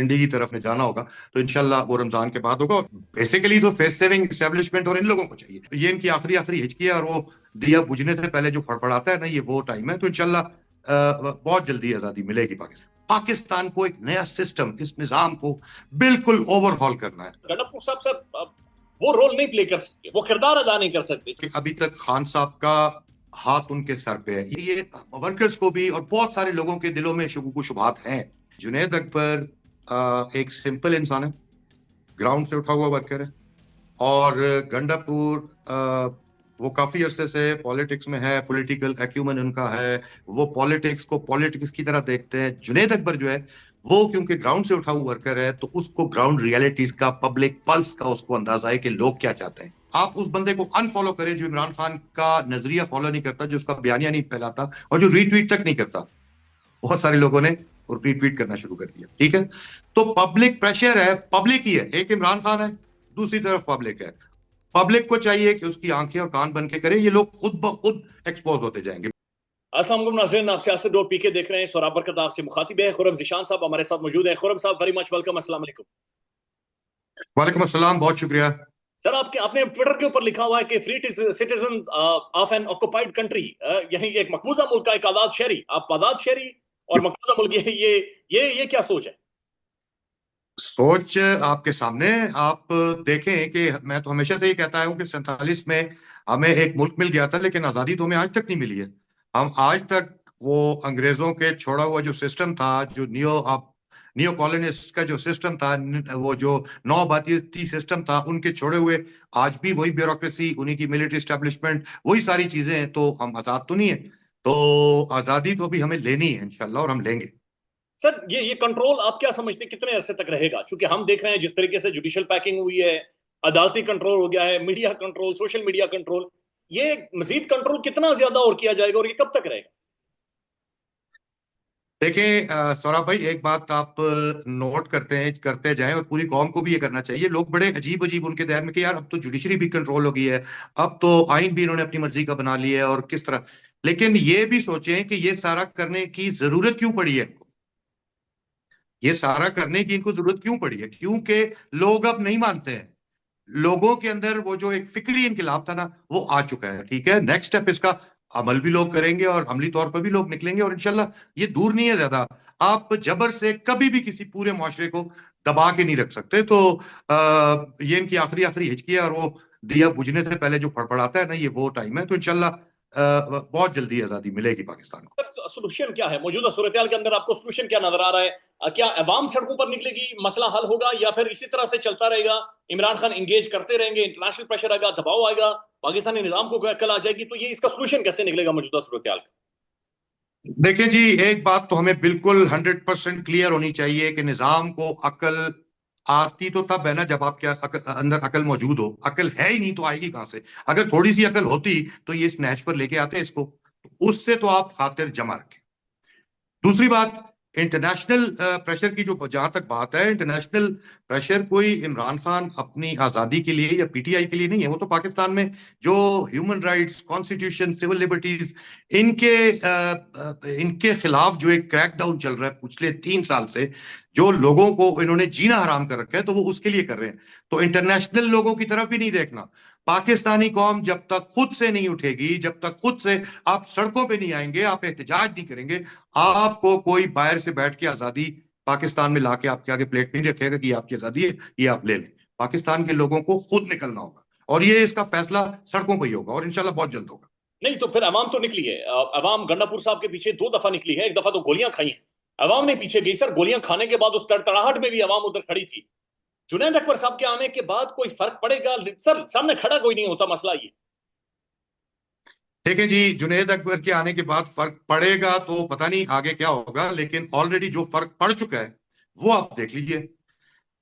इंडी की तरफ में जाना होगा, तो इंशाल्लाह वो रमजान के बाद होगा। बेसिकली तो फेस सेविंग एस्टेब्लिशमेंट और इन लोगों को चाहिए, ये इनकी आखिरी आखिरी हिचकी है, और वो दिया बुझने से पहले जो फड़फड़ाता है ना, ये वो टाइम है। तो इंशाल्लाह बहुत जल्दी आजादी मिलेगी पाकिस्तान। पाकिस्तान को एक नया सिस्टम, इस निजाम को बिल्कुल ओवरहॉल करना है। गंडापुर साहब सर वो रोल नहीं प्ले कर सकते, वो किरदार अदा नहीं कर सकते। अभी तक खान साहब का हाथ उनके सर पे है, ये वर्कर्स को भी और बहुत सारे लोगों के दिलों में शुबहात हैं। जुनैद अकबर एक सिंपल इंसान है, ग्राउंड से उठा हुआ वर्कर है, और गंडापुर वो काफी अरसे से पॉलिटिक्स में है, पॉलिटिकल एक्यूमेन उनका है, वो पॉलिटिक्स को पॉलिटिक्स की तरह देखते हैं। जुनैद अकबर जो है वो क्योंकि ग्राउंड से उठा हुआ वर्कर है, तो उसको ग्राउंड रियलिटीज का, पब्लिक पल्स का उसको अंदाजा है कि लोग क्या चाहते हैं। आप उस बंदे को अनफॉलो करें जो इमरान खान का नजरिया फॉलो नहीं करता, जो उसका बयानिया नहीं फैलाता, और जो रीट्वीट तक नहीं करता। बहुत सारे लोगों ने और रीट्वीट करना शुरू कर दिया, ठीक है। तो पब्लिक प्रेशर है, पब्लिक ही है, एक इमरान खान है, दूसरी तरफ पब्लिक है। पब्लिक को चाहिए कि उसकी आंखें और कान बन के करे, ये लोग खुद ब खुद एक्सपोज होते जाएंगे। अस्सलाम वालेकुम नाज़रीन, आप सियासत डॉट पीके देख रहे हैं। सौरभ बरकत आपसे मुखातिब है। खुरम ज़ीशान साहब हमारे साथ मौजूद है। खुरम साहब, वेरी मच वेलकम। अस्सलाम वालेकुम। वालेकुम अस्सलाम, बहुत शुक्रिया। सर, आपने ट्विटर के ऊपर लिखा हुआ है कि free citizen of an occupied country, यही एक मकबूजा मुल्क का एक आजाद शहरी, आप आजाद शहरी और मकबूजा मुल्क, ये क्या सोच है? सोच आपके सामने। आप देखें कि मैं तो हमेशा से ही कहता हूं कि 47 में हमें एक मुल्क मिल गया था, लेकिन आजादी तो हमें आज तक नहीं मिली है। हम आज तक वो अंग्रेजों के छोड़ा हुआ जो सिस्टम था, जो नियो कॉलोनिस्ट का जो सिस्टम था, वो जो नौबाती सिस्टम था, उनके छोड़े हुए आज भी वही ब्यूरोक्रेसी, उन्हीं की मिलिट्री स्टैब्लिशमेंट, वही सारी चीजें हैं। तो हम आजाद तो नहीं है, तो आजादी तो भी हमें लेनी है इंशाल्लाह, और हम लेंगे। सर, ये कंट्रोल आप क्या समझते हैं कितने अरसे तक रहेगा? क्योंकि हम देख रहे हैं जिस तरीके से जुडिशियल पैकिंग हुई है, अदालती कंट्रोल हो गया है, media control, social media control, ये मजीद कंट्रोल कितना ज्यादा और किया जाएगा और ये कब तक रहेगा? देखिए सौरभ भाई, एक बात आप नोट करते जाएं, और पूरी कौम को भी ये करना चाहिए। लोग बड़े अजीब अजीब उनके ध्यान में कि यार अब तो जुडिशरी भी कंट्रोल हो गई है, अब तो आइन भी इन्होंने अपनी मर्जी का बना लिया है, और किस तरह। लेकिन ये भी सोचें कि ये सारा करने की जरूरत क्यों पड़ी है इनको, ये सारा करने की इनको जरूरत क्यों पड़ी है? क्योंकि लोग अब नहीं मानते हैं। लोगों के अंदर वो जो एक फिक्री इनकलाब था ना, वो आ चुका है। ठीक है, नेक्स्ट स्टेप इसका अमल भी लोग करेंगे, और अमली तौर पर भी लोग निकलेंगे, और इंशाल्लाह ये दूर नहीं है ज्यादा। आप जबर से कभी भी किसी पूरे मुआशरे को दबा के नहीं रख सकते। तो ये इनकी आखिरी आखिरी हिचकी है, और वो दिया बुझने से पहले जो फड़फड़ाता है ना, ये वो टाइम है। तो इंशाल्लाह बहुत जल्दी आजादी मिलेगी पाकिस्तान को। सोल्यूशन क्या है मौजूदा सूरत के अंदर? आपको सोल्यूशन क्या नजर आ रहा है? क्या अवाम सड़कों पर निकलेगी, मसला हल होगा, या फिर इसी तरह से चलता रहेगा? इमरान खान इंगेज करते रहेंगे, इंटरनेशनल प्रेशर आएगा, दबाव आएगा, पाकिस्तानी निजाम को अकल आ जाएगी, तो ये इसका सोल्यूशन कैसे निकलेगा मौजूदा सूरत का? देखिए जी, एक बात तो हमें बिल्कुल 100% क्लियर होनी चाहिए कि निजाम को अकल आती तो तब है ना जब आपके अंदर अकल मौजूद हो। अकल है ही नहीं तो आएगी कहां से? अगर थोड़ी सी अकल होती तो ये स्नैच पर लेके आते इसको, तो उससे तो आप खातिर जमा रखें। दूसरी बात, इंटरनेशनल प्रेशर की जो जहां तक बात है, इंटरनेशनल प्रेशर कोई इमरान खान अपनी आजादी के लिए या पीटीआई के लिए नहीं है। वो तो पाकिस्तान में जो human rights, constitution, civil liberties, इनके इनके खिलाफ जो एक क्रैकडाउन चल रहा है पिछले 3 साल से, जो लोगों को इन्होंने जीना हराम कर रखा है, तो वो उसके लिए कर रहे हैं। तो इंटरनेशनल लोगों की तरफ भी नहीं देखना। पाकिस्तानी कौम जब तक खुद से नहीं उठेगी, जब तक खुद से आप सड़कों पे नहीं आएंगे, आप एहतजाज नहीं करेंगे, आपको कोई बाहर से बैठ के आजादी पाकिस्तान में लाके आपके आगे प्लेट नहीं रखेगा कि आपकी आजादी है, ये आप ले लें। पाकिस्तान के लोगों को खुद निकलना होगा, और ये इसका फैसला सड़कों पर ही होगा, और इंशाल्लाह बहुत जल्द होगा। नहीं तो फिर अवाम तो निकली है। अवाम गंडापुर साहब के पीछे 2 दफा निकली है, एक दफा तो गोलियां खाई हैं। अवाम ने पीछे गई सर, गोलियां खाने के बाद उस तड़तड़ाहट में भी अवाम उधर खड़ी थी। जुनैद अकबर साहब के आने के बाद कोई फर्क पड़ेगा? सर, सामने खड़ा कोई नहीं होता, मसला ये। ठीक है जी, जुनेद अकबर के आने के बाद फर्क पड़ेगा तो पता नहीं आगे क्या होगा, लेकिन ऑलरेडी जो फर्क पड़ चुका है वो आप देख लीजिए।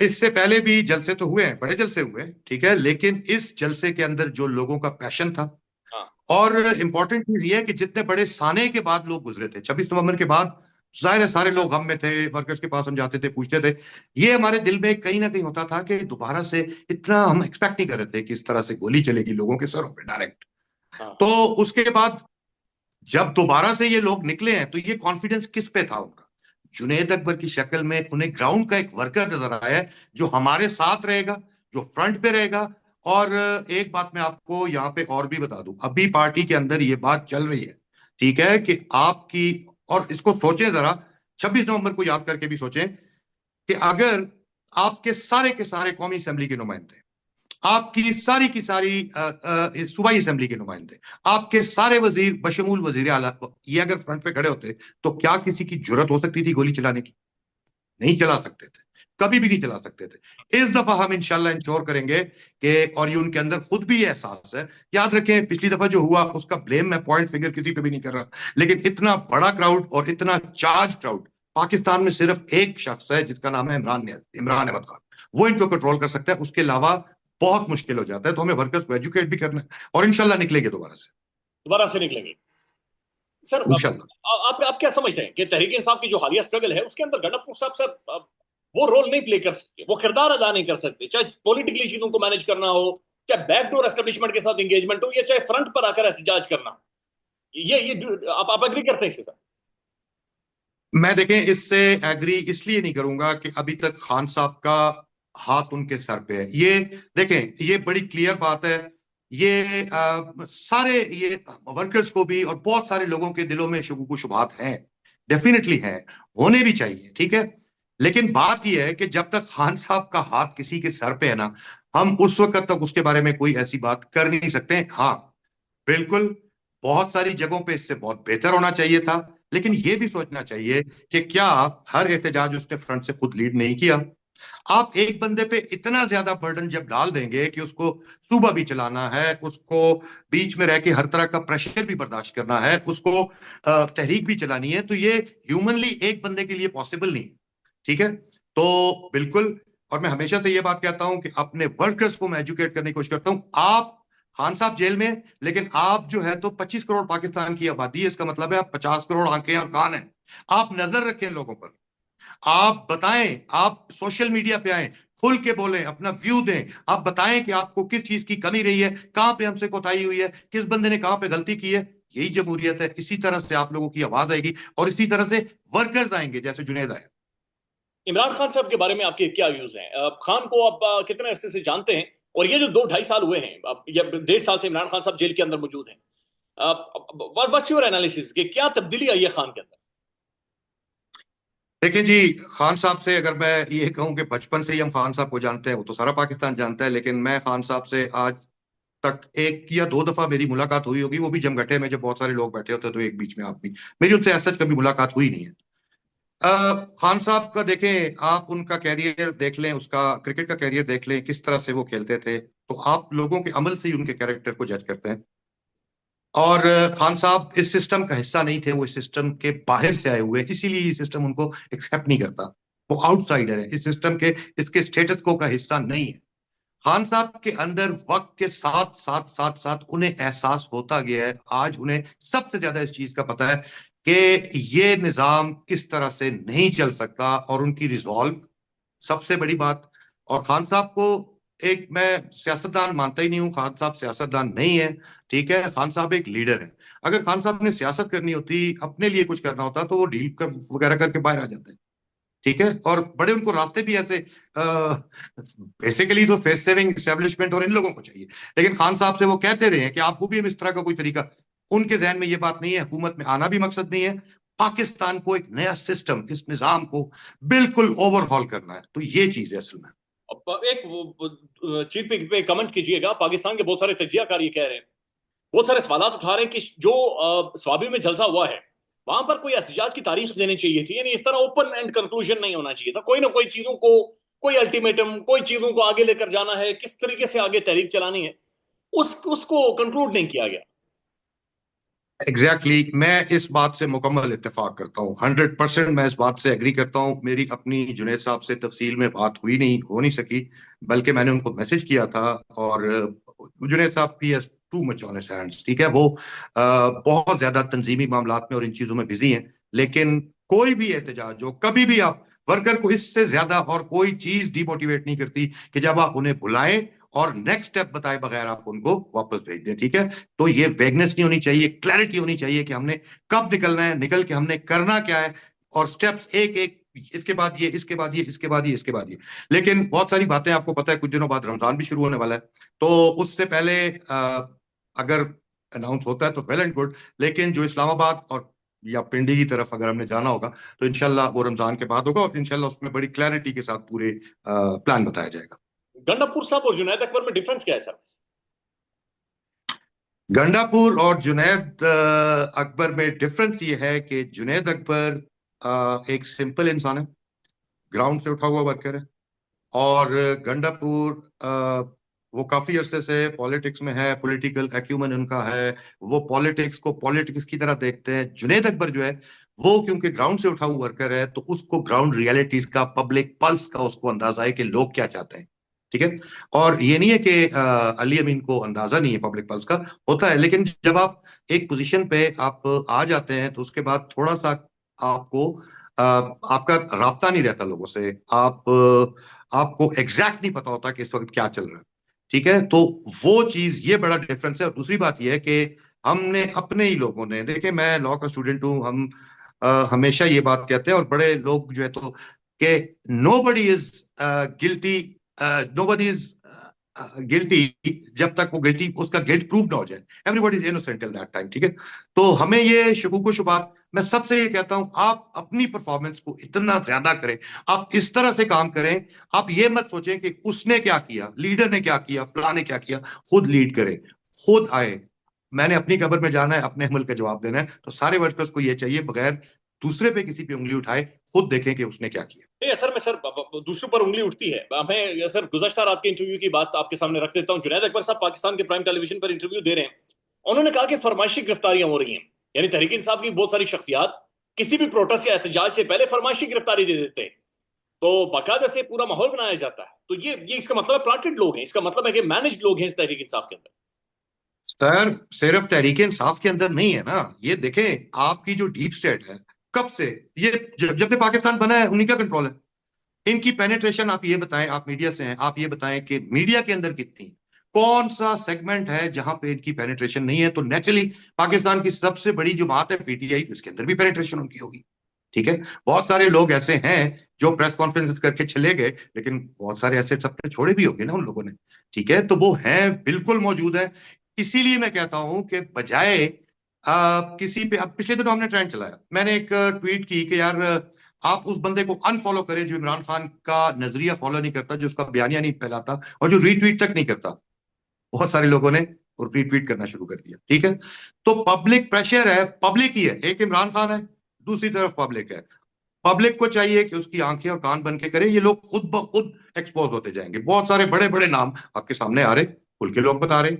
इससे पहले भी जलसे तो हुए हैं, बड़े जलसे हुए हैं, ठीक है, लेकिन इस जलसे के अंदर जो लोगों का पैशन था, हाँ। और इंपॉर्टेंट चीज ये है कि जितने बड़े साने के बाद लोग गुजरे थे, 26 नवंबर के बाद, जाहिर है सारे लोग गम में थे, वर्कर्स के पास हम जाते थे, पूछते थे। ये हमारे दिल में कहीं ना कहीं होता था कि दोबारा से इतना हम एक्सपेक्ट नहीं कर रहे थे कि इस तरह से गोली चलेगी लोगों के सरों पे डायरेक्ट। हाँ। तो उसके बाद जब दोबारा से ये लोग निकले हैं, तो ये कॉन्फिडेंस किस पे था उनका? जुनेद अकबर की शक्ल में उन्हें ग्राउंड का एक वर्कर नजर आया है जो हमारे साथ रहेगा, जो फ्रंट पे रहेगा। और एक बात मैं आपको यहाँ पे और भी बता दूं, अभी पार्टी के अंदर ये बात चल रही है, ठीक है, कि आपकी, और इसको सोचें जरा, 26 नवंबर को याद करके भी सोचें कि अगर आपके सारे के सारे कौमी असेंबली के नुमाइंदे, आपकी सारी की सारी सूबाई असेंबली के नुमाइंदे, आपके सारे वजीर बशमूल वजीर आला ये अगर फ्रंट पे खड़े होते, तो क्या किसी की जरूरत हो सकती थी गोली चलाने की? नहीं चला सकते थे, कभी भी नहीं चला सकते थे। इस दफा हम इंशाल्लाह इंश्योर करेंगे कि, और ये उनके अंदर खुद भी ये एहसास है। याद रखें पिछली दफा जो हुआ उसका ब्लेम मैं पॉइंट फिंगर किसी पे भी नहीं कर रहा, लेकिन इतना बड़ा क्राउड और इतना चार्ज क्राउड पाकिस्तान में सिर्फ एक शख्स है जिसका नाम है इमरान अहमद खान, वो इनको कंट्रोल कर सकता है। उसके अलावा बहुत मुश्किल हो जाता है। तो हमें वर्कर्स को एजुकेट भी करना है और इंशाल्लाह निकलेंगे दोबारा से निकलेंगे। सर इंशाल्लाह। आप क्या समझते हैं कि तहरीक इंसाफ की जो हालिया स्ट्रगल है उसके अंदर गंडापुर साहब सर वो रोल नहीं प्ले कर सकते, वो किरदार अदा नहीं कर सकते, चाहे पॉलिटिकली चीजों को मैनेज करना हो, चाहे बैकडोर एस्टेब्लिशमेंट के साथ एंगेजमेंट हो, या चाहे फ्रंट पर आकर एहतजाज करना। ये आप एग्री करते हैं इसके साथ? मैं देखें इससे एग्री इसलिए नहीं करूंगा कि अभी तक खान साहब का हाथ उनके सर पे है। ये देखें, ये बड़ी क्लियर बात है। ये सारे ये वर्कर्स को भी और बहुत सारे लोगों के दिलों में शुबू शुबात हैं, डेफिनेटली हैं, होने भी चाहिए, ठीक है। लेकिन बात यह है कि जब तक खान साहब का हाथ किसी के सर पे है ना, हम उस वक्त तक उसके बारे में कोई ऐसी बात कर नहीं सकते। हाँ, बिल्कुल, बहुत सारी जगहों पे इससे बहुत बेहतर होना चाहिए था, लेकिन ये भी सोचना चाहिए कि क्या हर एहतजाज उसने फ्रंट से खुद लीड नहीं किया। आप एक बंदे पे इतना ज्यादा बर्डन जब डाल देंगे कि उसको सूबा भी चलाना है, उसको बीच में रह के हर तरह का प्रेशर भी बर्दाश्त करना है, उसको तहरीक भी चलानी है, तो ये ह्यूमनली एक बंदे के लिए पॉसिबल नहीं, ठीक है। तो बिल्कुल, और मैं हमेशा से ये बात कहता हूं कि अपने वर्कर्स को मैं एजुकेट करने की कोशिश करता हूं। आप खान साहब जेल में, लेकिन आप जो है तो 25 करोड़ पाकिस्तान की आबादी है, इसका मतलब है आप 50 करोड़ आंखें और कान है। आप नजर रखें लोगों पर, आप बताएं, आप सोशल मीडिया पे आए, खुल के बोलें, अपना व्यू दें, आप बताएं कि आपको किस चीज की कमी रही है, कहां पे हमसे कोताही हुई है, किस बंदे ने कहां पे गलती की है। यही जमहूरियत है। इसी तरह से आप लोगों की आवाज आएगी और इसी तरह से वर्कर्स आएंगे, जैसे जुनेद आए। इमरान खान साहब के बारे में आपके क्या व्यूज हैं? खान को आप कितने अरसे से जानते हैं? और ये जो 2-2.5 साल हुए हैं, अब या 1.5 साल से इमरान खान साहब जेल के अंदर मौजूद हैं, व्हाट्स योर एनालिसिस कि क्या तब्दीली आई है खान के अंदर? देखिए जी, खान साहब से अगर मैं ये कहूं कि बचपन से ही हम खान साहब को जानते हैं, वो तो सारा पाकिस्तान जानता है, लेकिन मैं खान साहब से आज तक एक या दो दफा मेरी मुलाकात हुई होगी, वो भी जमघटे में, जब बहुत सारे लोग बैठे होते हैं तो एक बीच में आप भी, मेरी उनसे ऐसा कभी मुलाकात हुई नहीं है। खान साहब का देखें, आप उनका कैरियर देख लें, उसका क्रिकेट का कैरियर देख लें, किस तरह से वो खेलते थे, तो आप लोगों के अमल से ही उनके कैरेक्टर को जज करते हैं। और खान साहब इस सिस्टम का हिस्सा नहीं थे, वो इस सिस्टम के बाहर से आए हुए, इसीलिए ये सिस्टम उनको एक्सेप्ट नहीं करता। वो आउटसाइडर है, इस सिस्टम के, इसके स्टेटस को का हिस्सा नहीं है। खान साहब के अंदर वक्त के साथ साथ साथ साथ उन्हें एहसास होता गया है, आज उन्हें सबसे ज्यादा इस चीज का पता है कि ये निजाम इस तरह से नहीं चल सकता, और उनकी रिजॉल्व सबसे बड़ी बात। और खान साहब को, एक, मैं सियासतदान मानता ही नहीं हूँ, खान साहब सियासतदान नहीं है, ठीक है, खान साहब एक लीडर है। अगर खान साहब ने सियासत करनी होती, अपने लिए कुछ करना होता, तो वो डील कर वगैरह करके बाहर आ जाते हैं, ठीक है। और बड़े उनको रास्ते भी ऐसे, बेसिकली तो फेस सेविंग एस्टेब्लिशमेंट और इन लोगों को चाहिए, लेकिन खान साहब से वो कहते रहे हैं कि आपको भी इस तरह का कोई तरीका, उनके जहन में ये बात नहीं है, हुकूमत में आना भी मकसद नहीं है, पाकिस्तान को एक नया सिस्टम, इस निजाम को बिल्कुल ओवरहॉल करना है, तो ये चीज है असल में। एक चीज पे कमेंट कीजिएगा। पाकिस्तान के बहुत सारे तजियाकार ये कह रहे हैं, बहुत सारे सवाल उठा रहे हैं कि जो स्वाबी में जलसा हुआ है वहां पर कोई एहतजाज की तारीख देनी चाहिए थी, यानी इस तरह ओपन एंड कंक्लूजन नहीं होना चाहिए था, कोई ना कोई चीजों को, कोई अल्टीमेटम, कोई चीजों को आगे लेकर जाना है, किस तरीके से आगे तहरीक चलानी है, उसको कंक्लूड नहीं किया गया। एग्जैक्टली exactly, मैं इस बात से मुकम्मल इत्तेफाक करता हूँ, 100% मैं इस बात से एग्री करता हूँ। मेरी अपनी जुनेद साहब से तफसील में बात हो नहीं सकी, बल्कि मैंने उनको मैसेज किया था। और जुनेद साहब की too much on his hands, ठीक है, वो बहुत ज्यादा तंजीमी मामलात में और इन चीजों में बिजी हैं। लेकिन कोई भी एहतजाज जो कभी भी, आप वर्कर को इससे ज्यादा और कोई चीज डिमोटिवेट नहीं करती कि जब आप उन्हें बुलाएं और नेक्स्ट स्टेप बताए बगैर आप उनको वापस भेज दें, ठीक है। तो ये वेगनेस नहीं होनी चाहिए, क्लैरिटी होनी चाहिए कि हमने कब निकलना है, निकल के हमने करना क्या है, और स्टेप्स एक एक, इसके बाद ये, इसके बाद ये, इसके बाद ये, इसके बाद ये। लेकिन बहुत सारी बातें आपको पता है, कुछ दिनों बाद रमजान भी शुरू होने वाला है, तो उससे पहले अगर अनाउंस होता है तो वेल एंड गुड, लेकिन जो इस्लामाबाद और या पिंडी की तरफ अगर हमने जाना होगा तो इंशाल्लाह वो रमजान के बाद होगा, और इंशाल्लाह उसमें बड़ी क्लैरिटी के साथ पूरे प्लान बताया जाएगा। गंडापुर साहब और जुनैद अकबर में डिफरेंस क्या है सर? गंडापुर और जुनैद अकबर में डिफरेंस ये है कि जुनैद अकबर एक सिंपल इंसान है, ग्राउंड से उठा हुआ वर्कर है, और गंडापुर वो काफी अरसे से पॉलिटिक्स में है, पॉलिटिकल एक्यूमेन उनका है, वो पॉलिटिक्स को पॉलिटिक्स की तरह देखते हैं। जुनैद अकबर जो है वो क्योंकि ग्राउंड से उठा हुआ वर्कर है, तो उसको ग्राउंड रियलिटीज का, पब्लिक पल्स का उसको अंदाजा है कि लोग क्या चाहते हैं, ठीक है। और ये नहीं है कि अली अमीन को अंदाजा नहीं है पब्लिक पल्स का, होता है, लेकिन जब आप एक पोजीशन पे आप आ जाते हैं तो उसके बाद थोड़ा सा आपको आपका राब्ता नहीं रहता लोगों से, आपको एग्जैक्ट नहीं पता होता कि इस वक्त क्या चल रहा है, ठीक है। तो वो चीज, ये बड़ा डिफरेंस है। और दूसरी बात ये है कि हमने अपने ही लोगों ने, देखिए मैं लॉ का स्टूडेंट हूं, हम हमेशा ये बात कहते हैं, और बड़े लोग जो है तो कि nobody is guilty, nobody is guilty जब तक वो गिल्टी, उसका गिल्ट प्रूव ना हो जाए। Everybody is innocent till that time, ठीक है। तो हमें ये शुकूक शुबात, मैं सबसे ये कहता हूं, आप अपनी परफॉर्मेंस को इतना ज्यादा करें, आप इस तरह से काम करें, आप ये मत सोचें कि उसने क्या किया, लीडर ने क्या किया, फलां ने क्या किया। खुद लीड करें, खुद आए। मैंने अपनी कब्र में जाना है, अपने अमल का जवाब देना है, तो सारे वर्कर्स को ये चाहिए, बगैर दूसरे पे किसी पे उंगली उठाए खुद देखें कि उसने क्या किया। नहीं असल में सर दूसरों पर उंगली उठती है। मैं सर गुज़श्ता रात के इंटरव्यू की बात आपके सामने रख देता हूं। जुनैद अकबर साहब पाकिस्तान के प्राइम टेलीविजन पर इंटरव्यू दे रहे हैं, उन्होंने कहा कि फरमाइशी गिरफ्तारियां हो रही हैं, यानी तहरीक इंसाफ की बहुत सारी शख्सियात किसी भी प्रोटेस्ट या एहतजाज से पहले फरमाइशी गिरफ्तारी दे देते हैं, तो बाकायदा से पूरा माहौल बनाया जाता है। तो ये इसका मतलब प्लांटेड लोग हैं, इसका मतलब है कि मैनेज्ड लोग हैं इस तहरीक इंसाफ के अंदर। सर सिर्फ तहरीक इंसाफ के अंदर नहीं है ना, ये देखें आपकी जो डीप स्टेट है, कब से, ये जब से पाकिस्तान बना है उन्हीं का कंट्रोल है। इनकी पेनिट्रेशन आप ये बताएं, आप मीडिया से हैं, आप ये बताएं कि मीडिया के अंदर कितनी, कौन सा सेगमेंट है जहां पे इनकी पेनिट्रेशन नहीं है। तो नेचुरली पाकिस्तान की सबसे बड़ी जो बात है पीटीआई, इसके अंदर भी पेनिट्रेशन उनकी होगी, ठीक है। बहुत सारे लोग ऐसे हैं जो प्रेस कॉन्फ्रेंस करके चले गए, लेकिन बहुत सारे एसेट्स अपने छोड़े भी होंगे ना उन लोगों ने, ठीक है। तो वो हैं, बिल्कुल मौजूद है। इसीलिए मैं कहता हूं कि बजाय किसी पे, अब पिछले दिनों हमने ट्रेंड चलाया, मैंने एक ट्वीट की कि यार आप उस बंदे को अनफॉलो करें जो इमरान खान का नजरिया फॉलो नहीं करता, जो उसका बयानिया नहीं फैलाता, और जो रीट्वीट तक नहीं करता। बहुत सारे लोगों ने रीट्वीट करना शुरू कर दिया, ठीक है। तो पब्लिक प्रेशर है, पब्लिक ही है, एक इमरान खान है, दूसरी तरफ पब्लिक है। पब्लिक को चाहिए कि उसकी आंखें और कान बन के करे, ये लोग खुद ब खुद एक्सपोज होते जाएंगे। बहुत सारे बड़े बड़े नाम आपके सामने आ रहे, खुल के लोग बता रहे।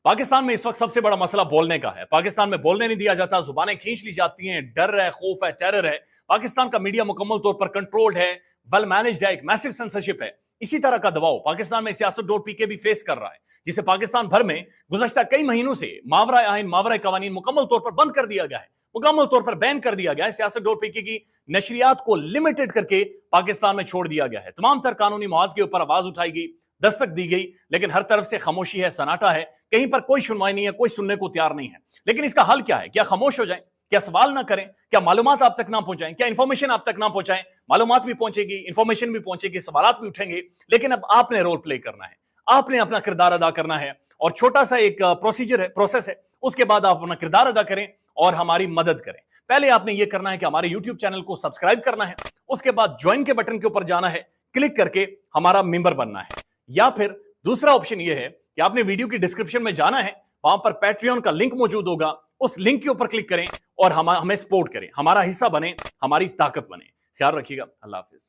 पाकिस्तान में इस वक्त सबसे बड़ा मसला बोलने का है। पाकिस्तान में बोलने नहीं दिया जाता, जुबानें खींच ली जाती हैं, डर है, खौफ है, टेरर है। पाकिस्तान का मीडिया मुकम्मल तौर पर कंट्रोल्ड है, वेल मैनेज्ड है, एक मैसिव सेंसरशिप है। इसी तरह का दबाव पाकिस्तान में सियासत.pk भी फेस कर रहा है, जिसे पाकिस्तान भर में गुज़श्ता कई महीनों से मावरा आइन, मावरा कवानीन मुकम्मल तौर पर बंद कर दिया गया है, मुकम्मल तौर पर बैन कर दिया गया है। सियासत.pk की नशरियात को लिमिटेड करके पाकिस्तान में छोड़ दिया गया है। तमाम तर कानूनी मुआवजे के ऊपर आवाज उठाई गई, दस्तक दी गई, लेकिन हर तरफ से खामोशी है, सन्नाटा है, कहीं पर कोई सुनवाई नहीं है, कोई सुनने को तैयार नहीं है। लेकिन इसका हल क्या है? क्या खामोश हो जाएं? क्या सवाल ना करें? क्या मालूमात आप तक ना पहुंचाएं? क्या इंफॉर्मेशन आप तक ना पहुंचाएं? मालूमात भी पहुंचेगी, इंफॉर्मेशन भी पहुंचेगी, सवालात भी उठेंगे, लेकिन अब आपने रोल प्ले करना है, आपने अपना किरदार अदा करना है। और छोटा सा एक प्रोसीजर है, प्रोसेस है, उसके बाद आप अपना किरदार अदा करें और हमारी मदद करें। पहले आपने यह करना है कि हमारे यूट्यूब चैनल को सब्सक्राइब करना है, उसके बाद ज्वाइन के बटन के ऊपर जाना है, क्लिक करके हमारा मेंबर बनना है। या फिर दूसरा ऑप्शन यह है कि आपने वीडियो की डिस्क्रिप्शन में जाना है, वहां पर पैट्रियन का लिंक मौजूद होगा, उस लिंक के ऊपर क्लिक करें और हमें सपोर्ट करें, हमारा हिस्सा बने, हमारी ताकत बने। ख्याल रखिएगा। अल्लाह हाफिज।